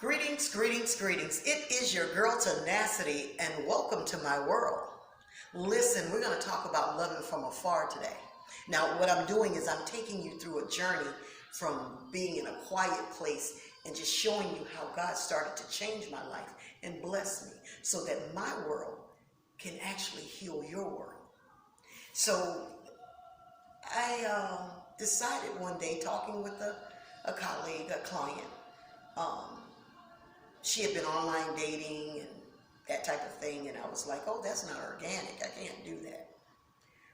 Greetings, greetings, greetings. It is your girl Tenacity, and welcome to my world. Listen, we're going to talk about loving from afar today. Now, what I'm doing is I'm taking you through a journey from being in a quiet place and just showing you how God started to change my life and bless me so that my world can actually heal your world. So I decided one day, talking with a colleague, a client, she had been online dating and that type of thing, and I was like, oh, that's not organic. I can't do that.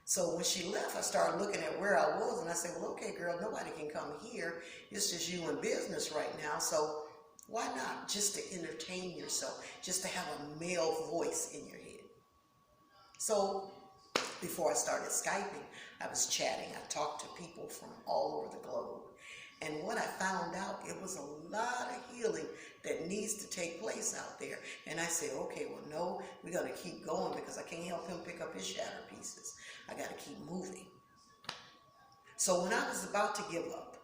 So when she left, I started looking at where I was, and I said, well, okay, girl, nobody can come here. It's just you in business right now, so why not just to entertain yourself, just to have a male voice in your head? So before I started Skyping, I was chatting. I talked to people from all over the globe. And what I found out, it was a lot of healing that needs to take place out there. And I said, okay, well, no, we're going to keep going because I can't help him pick up his shattered pieces. I got to keep moving. So when I was about to give up,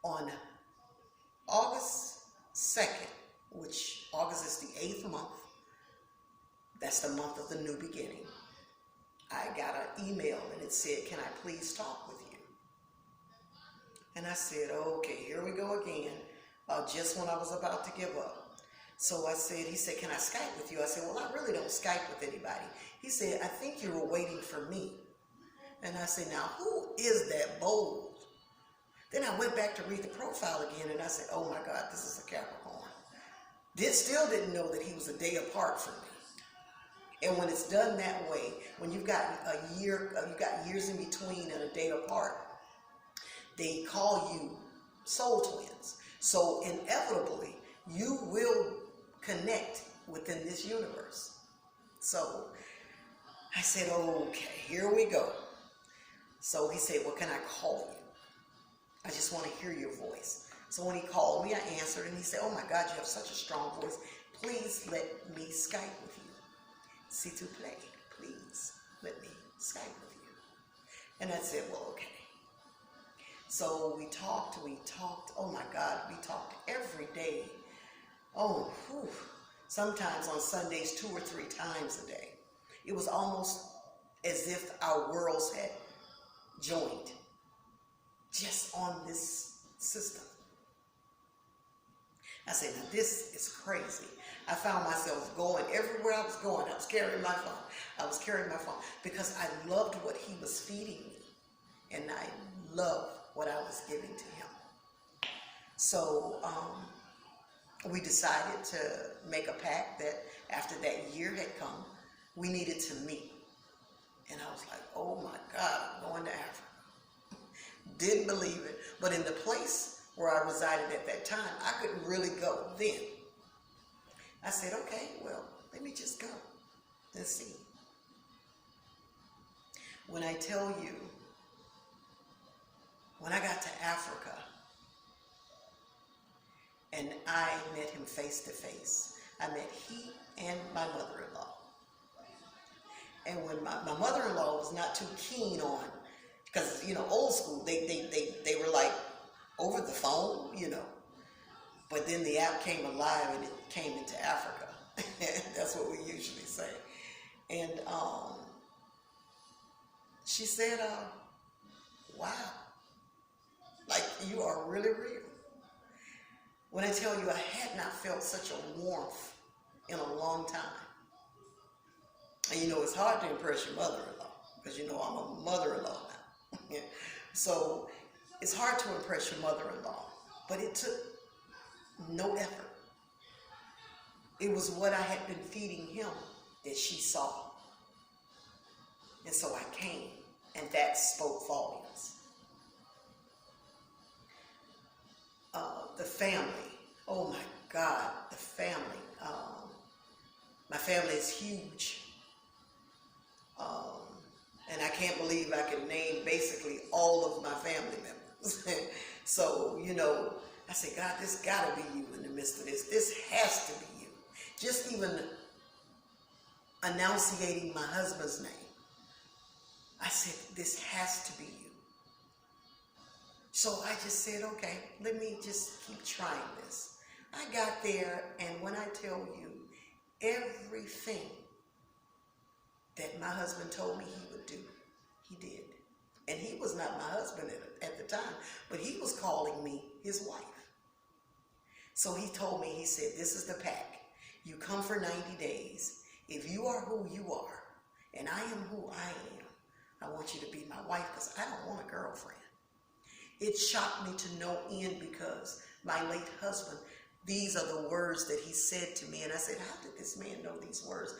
on August 2nd, which August is the 8th month, that's the month of the new beginning, I got an email and it said, can I please talk with you? And I said, okay, here we go again, just when I was about to give up. So I said, he said, can I Skype with you? I said, well, I really don't Skype with anybody. He said, I think you were waiting for me. And I said, now, who is that bold? Then I went back to read the profile again, and I said, oh my God, this is a Capricorn. Still didn't know that he was a day apart from me. And when it's done that way, when you've got a year, you've got years in between and a day apart, they call you soul twins. So inevitably, you will connect within this universe. So I said, okay, here we go. So he said, well, can I call you? I just want to hear your voice. So when he called me, I answered, and he said, oh my God, you have such a strong voice. Please let me Skype with you. S'il te plaît, please let me Skype with you. And I said, well, okay. So we talked, oh my God, we talked every day. Oh, whew. Sometimes on Sundays 2 or 3 times a day. It was almost as if our worlds had joined just on this system. I said, now this is crazy. I found myself going everywhere I was going. I was carrying my phone. Because I loved what he was feeding me. And I loved what I was giving to him. So we decided to make a pact that after that year had come, we needed to meet. And I was like, oh my God, I'm going to Africa. Didn't believe it. But in the place where I resided at that time, I couldn't really go then. I said, okay, well, let me just go and see. When I tell you, when I got to Africa and I met him face to face, I met he and my mother-in-law. And when my mother-in-law was not too keen on, because, you know, old school, they were like over the phone, you know. But then the app came alive and it came into Africa. That's what we usually say. And she said, wow, like you are really real. When I tell you I had not felt such a warmth in a long time. And you know, it's hard to impress your mother-in-law because you know I'm a mother-in-law now. So it's hard to impress your mother-in-law, but it took no effort. It was what I had been feeding him that she saw. And so I came, and that spoke volumes. The family, oh my God, the family. My family is huge. And I can't believe I can name basically all of my family members. So, you know, I said, God, this gotta be you in the midst of this. This has to be you. Just even enunciating my husband's name. I said, this has to be you. So I just said, okay, let me just keep trying this. I got there, and when I tell you, everything that my husband told me he would do, he did. And he was not my husband at the time, but he was calling me his wife. So he told me, he said, this is the pack. You come for 90 days. If you are who you are, and I am who I am, I want you to be my wife because I don't want a girlfriend. It shocked me to no end because my late husband, these are the words that he said to me. And I said, how did this man know these words?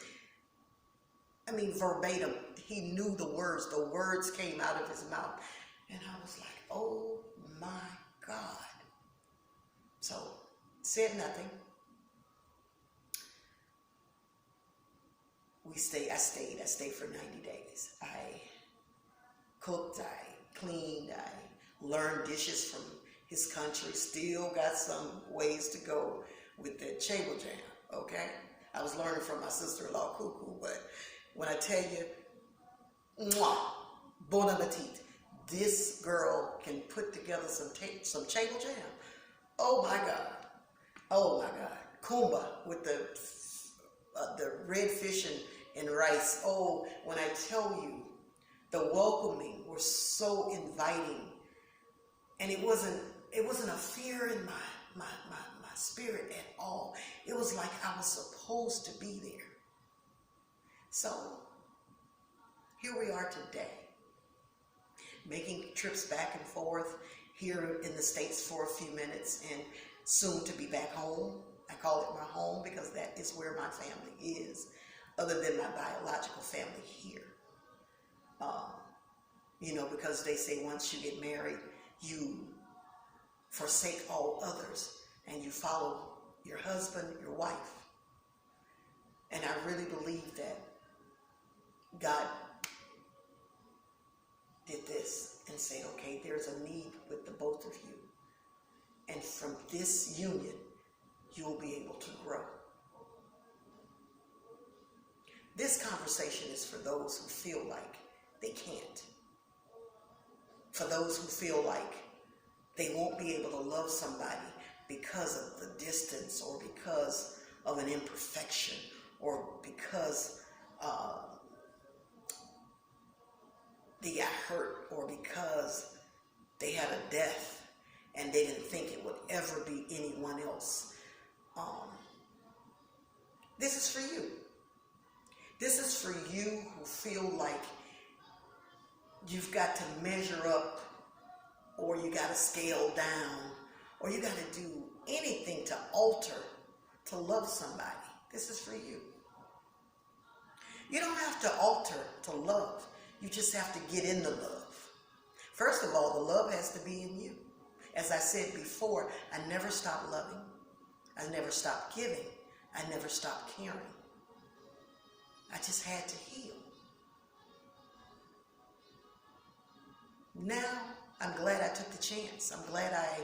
I mean, verbatim, he knew the words. The words came out of his mouth. And I was like, oh my God. So, said nothing. I stayed for 90 days. I cooked, I cleaned, I learned dishes from his country. Still got some ways to go with the chable jam, okay? I was learning from my sister-in-law, Cuckoo, but when I tell you, mwah, bon appetit, this girl can put together some chable jam. Oh my God. Oh my God. Kumba with the red fish and rice. Oh, when I tell you, the welcoming was so inviting. And it wasn't a fear in my spirit at all. It was like I was supposed to be there. So, here we are today, making trips back and forth here in the States for a few minutes and soon to be back home. I call it my home because that is where my family is, other than my biological family here. You know, because they say once you get married, you forsake all others and you follow your husband, your wife. And I really believe that God did this and said, okay, there's a need with the both of you. And from this union, you'll be able to grow. This conversation is for those who feel like they can't. For those who feel like they won't be able to love somebody because of the distance or because of an imperfection or because they got hurt or because they had a death and they didn't think it would ever be anyone else. This is for you. This is for you who feel like you've got to measure up or you got to scale down or you got to do anything to alter to love somebody. This is for you. You don't have to alter to love. You just have to get in the love. First of all, the love has to be in you. As I said before, I never stopped loving. I never stopped giving. I never stopped caring. I just had to heal. Now, I'm glad I took the chance. I'm glad I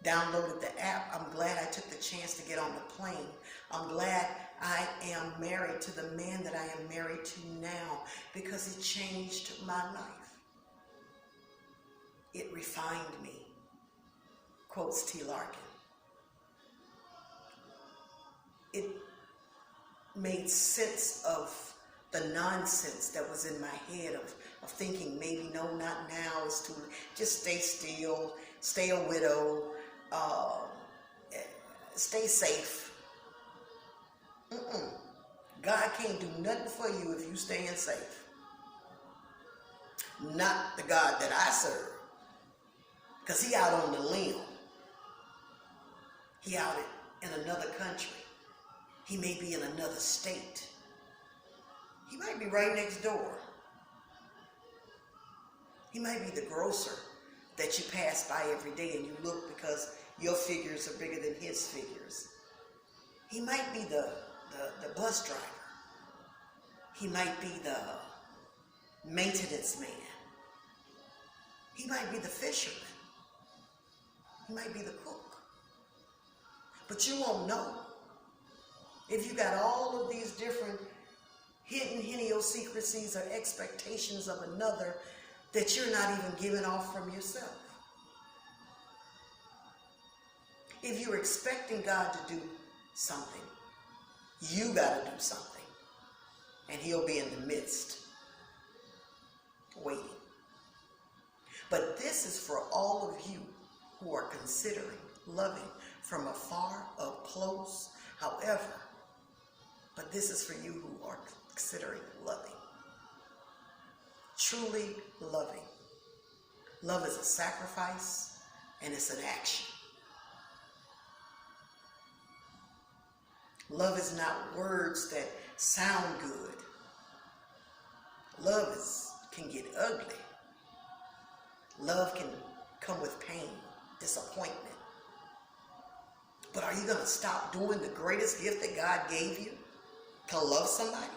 downloaded the app. I'm glad I took the chance to get on the plane. I'm glad I am married to the man that I am married to now because it changed my life. It refined me, quotes T. Larkin. It made sense of the nonsense that was in my head of thinking maybe no, not now, it's too late. Just stay still, stay a widow, stay safe. God can't do nothing for you if you staying safe. Not the God that I serve. Because he out on the limb. He out in another country. He may be in another state. He might be right next door. He might be the grocer that you pass by every day and you look because your figures are bigger than his figures. He might be the bus driver. He might be the maintenance man. He might be the fisherman. He might be the cook. But you won't know. If you got all of these different hidden idiosyncrasies or expectations of another that you're not even giving off from yourself. If you're expecting God to do something, you got to do something. And he'll be in the midst, waiting. But this is for all of you who are considering loving from afar, up close, however. But this is for you who are considering loving. Truly loving. Love is a sacrifice and it's an action. Love is not words that sound good. Love can get ugly. Love can come with pain, disappointment. But are you going to stop doing the greatest gift that God gave you? To love somebody?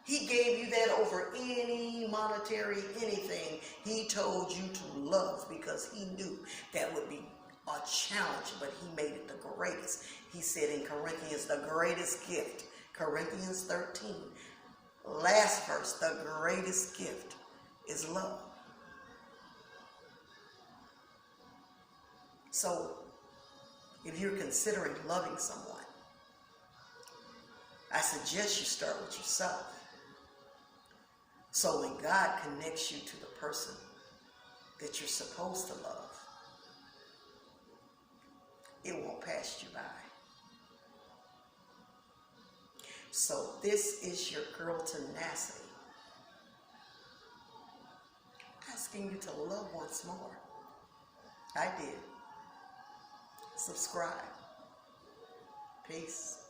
He gave you that over any monetary anything. He told you to love because he knew that would be a challenge, but he made it the greatest. He said in Corinthians, the greatest gift, Corinthians 13, last verse, the greatest gift is love. So, if you're considering loving someone, I suggest you start with yourself. So when God connects you to the person that you're supposed to love, it won't pass you by. So this is your girl Tenacity, asking you to love once more. I did. Subscribe. Peace.